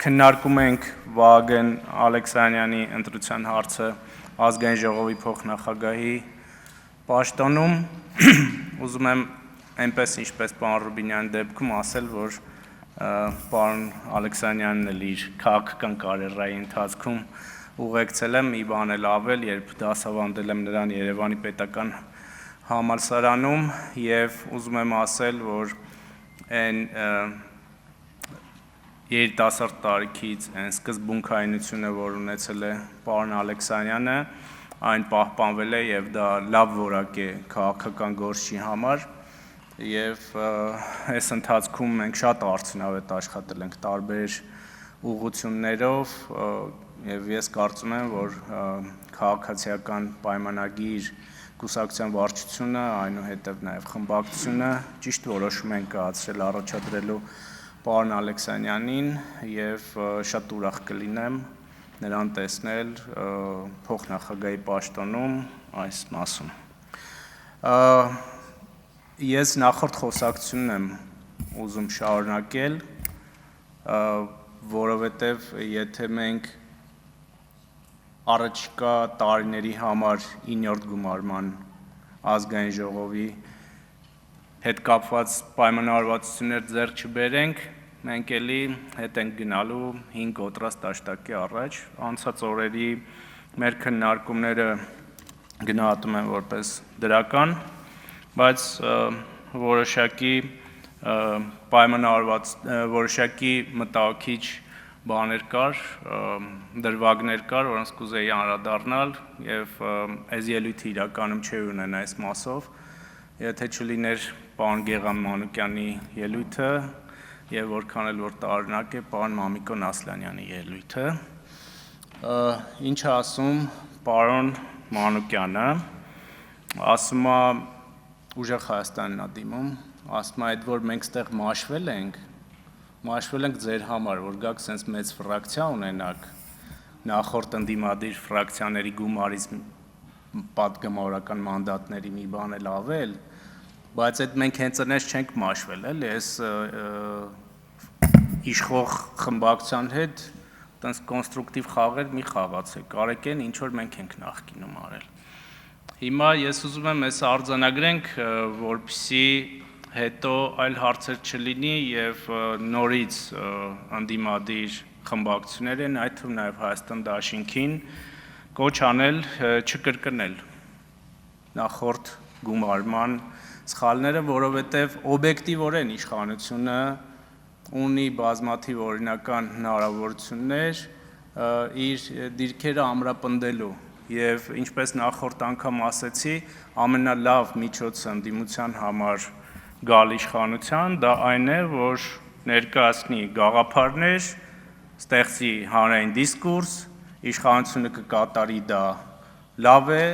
Քննարկում ենք Վահագն Ալեքսանյանի ընտրության հարցը ազգային ժողովի փոխնախագահի պաշտոնում, ուզում եմ այնպես ինչպես պարոն Ռուբինյանի դեպքում ասել, որ պարոն Ալեքսանյանն էլ իր քաղաքական կարիերայի ընթացքում ուղեկցել եմ մի բան էլ ավել, երբ դասավանդել եմ նրան Երևանի պետական համալսարանում եւ ուզում եմ ասել, որ այն երիտասարդ տարիքից այն սկզբունքայինությունը, որ ունեցել է պարոն Ալեքսանյանը, այն պահպանվել է եւ դա լավ որակ է քաղաքական գործի համար եւ այս ընթացքում մենք շատ արդյունավետ աշխատել ենք տարբեր ուղղություններով եւ ես կարծում եմ, որ քաղաքացիական պայմանագիր կուսակցության վարչությունը, այնուհետև նաեւ խմբակցությունը ճիշտ որոշում են կայացրել առաջադրելու պարոն Ալեքսանյանին եւ շատ ուրախ կլինեմ նրան տեսնել փոխնախագահի պաշտոնում այս մասում։ Ես նախորդ խոսակցությունն եմ ուզում շարունակել, որովհետև եթե մենք առաջիկա տարիների համար 9-րդ գումարման ազգային ժողովի հետ կապված պայմանավորվածություններ ձեռք չբերենք, մենք էլի հետ ենք գնալու 5 կոտրած տաշտակի առաջ, անցած օրերի մեր քննարկումները գնահատում են որպես դրական, բայց որոշակի մտահոգիչ բաներ կար, դրվագներ կար, որոնց կուզեի անդրադառնալ եւ այս ելույթը իրականում չի ունենա այս մասով, եթե չլիներ պարոն Գեգամ Մանուկյանի ելույթը եւ որքան էլ որ տարօրինակ է պարոն Մամիկոն Ասլանյանի ելույթը, ինչ ասում պարոն Մանուկյանը, ասում է ուժեղ Հայաստանն է դիմում, ասում է այդ որ մենք ստեղ մաշվել ենք ձեր համար, որ գաք sense մեծ ֆրակցիա ունենաք, նախորդ ընդդիմադիր ֆրակցիաների գումարից պատգամավորական մանդատների մի բան էլ ավել, բայց այդ մենք հենց այնպես չենք մաշվել, էլի, այս իշխող խմբակցության հետ տենց կոնստրուկտիվ խաղեր մի խաղացեք, կարեք են ինչ որ մենք ենք նախկինում արել։ Հիմա ես ուզում եմ այս արձանագրենք, որպեսզի հետո այլ հարցեր չլինի եւ նորից ընդդիմադիր խմբակցություններ են, այդ թվում նաեւ Հայաստան Դաշինքին կոչ անել չկրկնել նախորդ գումարման սխալները, որովհետեւ օբյեկտիվորեն իշխանությունը ունի բազմաթիվ օրինական հնարավորություններ իր դիրքերը ամրապնդելու եւ ինչպես նախորդ անգամ ասեցի, ամենալավ միջոցը ընդդիմության համար գալ իշխանության, դա այն է, որ ներկայացնի գաղափարներ, ստեղծի հանրային դիսկուրս, իշխանությունը կկատարի դա լավ է,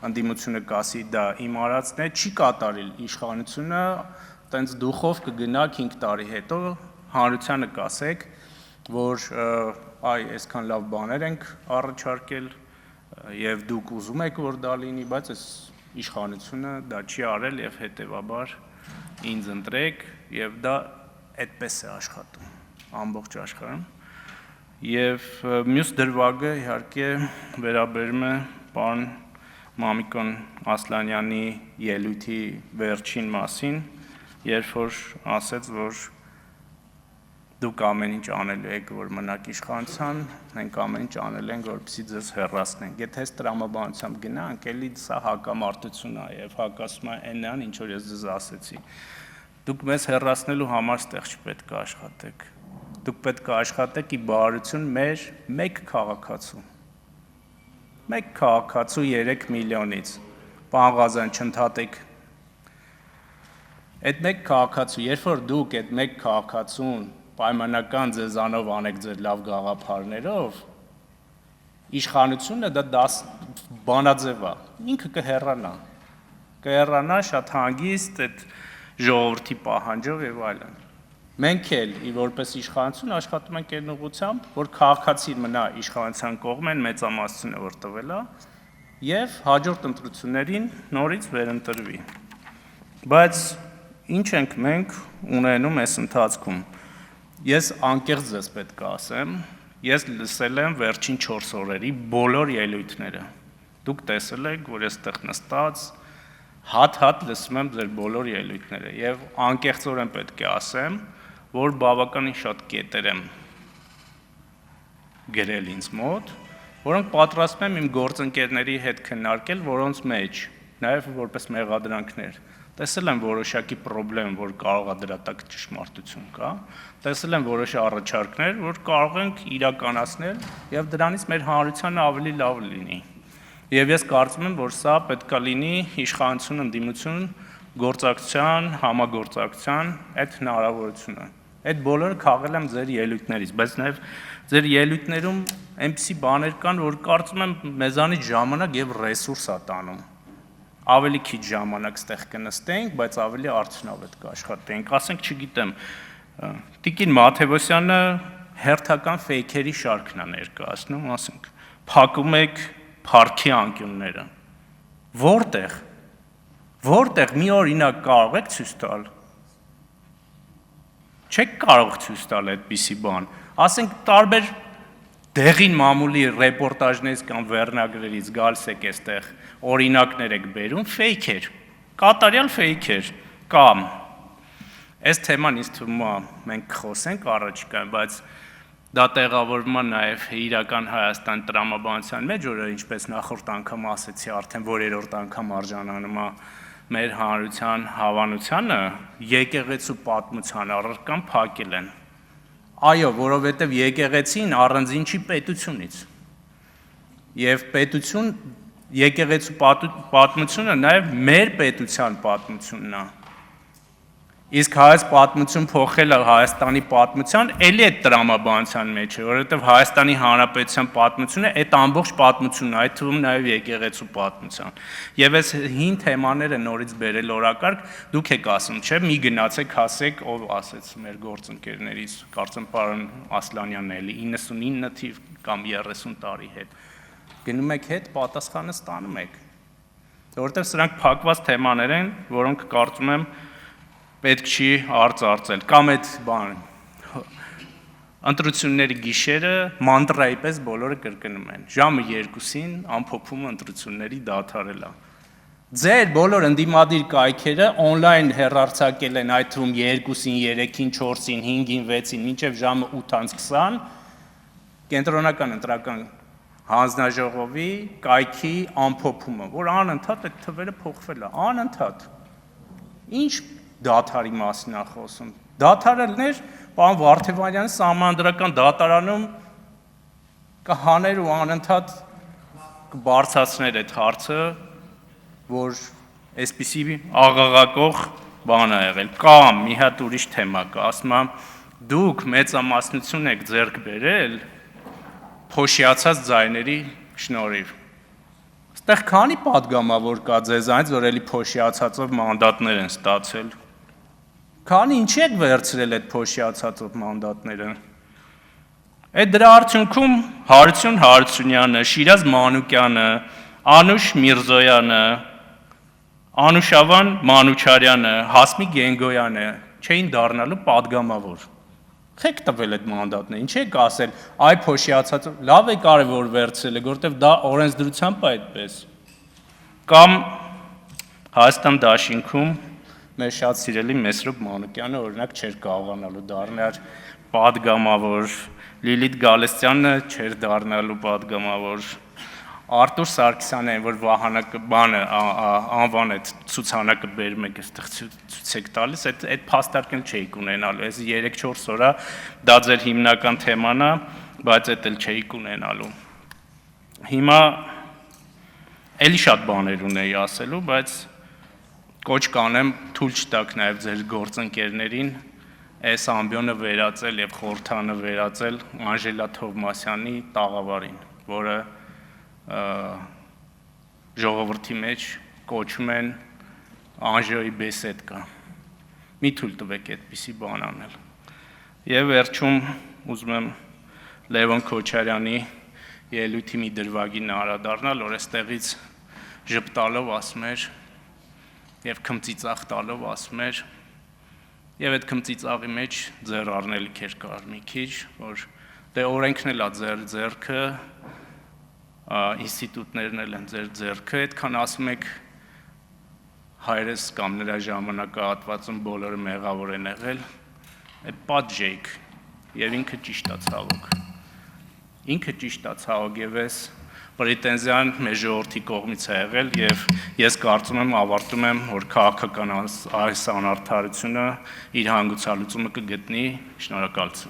ընդդիմությունը կասի դա իմ արածն է, չի կատարել իշխանությունը, տենց դուխով կգնա 5 տարի հետո հանրությանը կասեք, որ այ այսքան լավ բաներ ենք առաջարկել եւ դուք ուզում եք որ դա լինի, բայց այս իշխանությունը դա չի արել եւ հետեւաբար ինձ ընտրեք եւ դա այդպես է աշխատում ամբողջ աշխարհում եւ մյուս դրվագը իհարկե վերաբերում է պարոն Մամիկոն Ասլանյանի ելույթի վերջին մասին, երբ որ ասեց, որ դուք ամեն ինչ անելու եք, որ մնաք իշխանության, մենք ամեն ինչ անել ենք, որպեսզի ձեզ հեռացնենք։ Եթե այս տրամաբանությամբ գնանք, էլի սա հակամարտություն է եւ հակասում է այնն, ինչ որ ես ձեզ ասեցի։ Դուք մեզ հեռացնելու համար ստեղ չպետք է աշխատեք։ Դուք պետք է աշխատեք ի բարություն մեր մեկ քաղաքացու։ Մեկ քաղաքացու 3 միլիոնից։ Պարոն Ղազարյան, չընդհատեք։ Այդ մեկ քաղաքացու, երբ որ դուք այդ մեկ քաղաքացուն պայմանական ձեզանով անեք ձեր լավ գաղափարներով, իշխանությունը դա բանաձև է, ինքը կհեռանա շատ հանգիստ այդ ժողովրդի պահանջով եւ այլն։ Մենք էլ որպես իշխանություն աշխատում ենք այն ուղղությամբ, որ քաղաքացին մնա իշխանության կողմեն մեծամասնությունը որ տվել է եւ հաջորդ ընտրություններին նորից վերընտրվի։ Բայց ինչ ենք մենք ունենում այս ընթացքում։ Ես անկեղծ ձեզ պետք է ասեմ, ես լսել եմ վերջին 4 օրերի բոլոր ելույթները։ Դուք տեսել եք, որ ես այդտեղ նստած հատ լսում եմ ձեր բոլոր ելույթները եւ անկեղծորեն պետք է ասեմ, որ բավականին շատ կետեր եմ գրել ինձ մոտ, որոնք պատրաստվում եմ իմ գործընկերների հետ քննարկել, որոնց մեջ նաեւ որպես մեղադրանքներ տեսել եմ որոշակի խնդրեմ, որ կարող է դրա տակ ճշմարտություն կա, տեսել եմ որոշ առաջարկներ, որ կարող ենք իրականացնել եւ դրանից մեր հանրությանը ավելի լավ լինի։ Եվ ես կարծում եմ, որ սա պետքա լինի իշխանություն, ընդդիմություն, գործակցության, համագործակցության այդ հնարավորությունը։ Այդ բոլորը քաղել եմ ձեր ելույթներից, բայց նաեւ ձեր ելույթներում այնպիսի բաներ կան, որ կարծում եմ մեզանից ժամանակ եւ ռեսուրս է տանում։ Ավելի քիչ ժամանակ ստեղ կնստենք, բայց ավելի արդյունավետ կաշխատենք։ Ասենք, չգիտեմ, Տիկին Մաթևոսյանը հերթական ֆեյքերի շարքն է ներկայացնում, ասենք, փակում եք փառքի անկյունները։ Որտեղ մի օրինակ կարող եք ցույց տալ։ Չեք կարող ցույց տալ այդպիսի բան։ Ասենք, տարբեր դեղին մամուլի ռեպորտաժներից կամ վերնագրերից գալիս եք այստեղ օրինակներ եք բերում, ֆեյքեր, կատարյալ ֆեյքեր, կամ այս թեման ինձ թվում է մենք խոսենք առաջիկայում, բայց դա տեղավորվում է նաև իրական Հայաստան տրամաբանության մեջ, որը ինչպես նախորդ անգամ ասեցի, արդեն որերորդ անգամ արժանանում է մեր հանրության հավանությանը, եկեղեցու պատմության առարկան փակել են։ Այո, որովհետև եկեղեցին առանձին չի պետությունից։ Եվ եկեղեցու պատմությունը նաև մեր պետության պատմությունն է։ Իսկ հայոց պատմություն փոխելը Հայաստանի պատմության, էլի այդ տրամաբանության մեջ է, որովհետև Հայաստանի Հանրապետության պատմությունը այդ ամբողջ պատմությունն է, այդ թվում նաև եկեղեցու պատմության։ Եվ այս հին թեմաները նորից բերել օրակարգ, դուք եք ասում, չէ՞, մի գնացեք, ասեք, ով ասեց մեր գործընկերներից, կարծեմ պարոն Ասլանյանն է, էլի 99 թիվ կամ 30 տարի հետ։ Գնում եք հետ, պատասխանը ստանում եք։ Որովհետև սրանք փակված թեմաներ են, որոնք կարծում եմ պետք չի արծարծել, կամ այդ բան, ընտրությունների գիշերը մանտրայի պես բոլորը կրկնում են, ժամը 2-ին ամփոփումը ընտրությունների դադարել է։ Ձեր բոլոր ընդդիմադիր կայքերը on-line հեռարձակել են այդ թվում 2-ին, 3-ին, 4-ին, 5-ին, 6-ին, մինչև ժամը 8:20 կենտրոնական ընտրական հանձնաժողովի կայքի ամփոփումը, որ անընդհատ այդ թվերը փոխվել է, անընդհատ։ Ինչ դադարի մասին է խոսում։ Դադարելներ, պարոն Վարդևանյանը սահմանադրական դատարանում կհաներ ու անընդհատ կբարձրացներ այդ հարցը, որ այսպիսի աղաղակող բան է եղել։ Կամ մի հատ ուրիշ թեմա կա, ասում եմ, դուք մեծամասնություն եք ձեռք բերել փոշիացած ձայների շնորհիվ։ Այստեղ քանի պատգամավոր կա ձեզանից, որ էլի փոշիացածով մանդատներ են ստացել։ Քանի ինչի եք վերցրել այդ փոշիացածով մանդատները։ Այդ դրա արդյունքում Հարություն Հարությունյանը, Շիրազ Մանուկյանը, Անուշ Միրզոյանը, Անուշավան Մանուչարյանը, Հասմիկ Գենգոյանը չէին դառնալու պատգամավոր։ Եք տվել այդ մանդատները, ինչ եք ասել, այ փոշիացած, լավ է կարևոր վերցրել, որովհետև դա օրենսդրությամբ է այդպես։ Կամ Հայաստան դաշինքում մեր շատ սիրելի Մեսրոպ Մանուկյանը օրինակ չէր կարողանալու դառնալ պատգամավոր, Լիլիթ Գալստյանը չէր դառնալու պատգամավոր, Արտուր Սարգսյանը, որ վահանակը բանը անվան այդ ցուցանակը բերում եք այստեղ ցույց տալիս, այդ փաստարկն չէիք ունենալու։ Այս 3-4 օրա դա ձեր հիմնական թեման է, բայց այդ էլ չէիք ունենալու։ Հիմա էլի շատ բաներ ունեի ասելու, բայց կոչ կանեմ թույլ չտաք նաև ձեր գործընկերներին այս ամբիոնը վերածել եւ խորհրդանը վերածել Անժելա Թովմասյանի տաղավարին, որը ժողովրդի մեջ կոչում են Անժոյի բեսեդկա։ Մի թույլ տվեք այդպիսի բան անել։ Եվ վերջում ուզում եմ Լևոն Քոչարյանի ելույթի մի դրվագին անդրադառնալ, որ այստեղից ժպտալով ասում էր եւ քմծիծաղ տալով ասում էր, Եվ այդ քմծիծաղի մեջ ձեր առնելիք էր կար մի քիչ, որ դե օրենքն էլ է ձեր ձեռքը, ինստիտուտներն էլ են ձեր ձեռքը, այդքան ասում եք հայրս կամ նրա ժամանակահատվածում բոլորը մեղավոր են եղել, այդ պատժեիք, եւ ինքը ճիշտ է ցավոք։ Ինքը ճիշտ է ցավոք եւ ես պրետենզիան մեր ժողովրդի կողմից է եղել եւ ես կարծում եմ ավարտում եմ, որ քաղաքական այս անարդարությունը իր հանգուցալուծումը կգտնի։ Շնորհակալություն։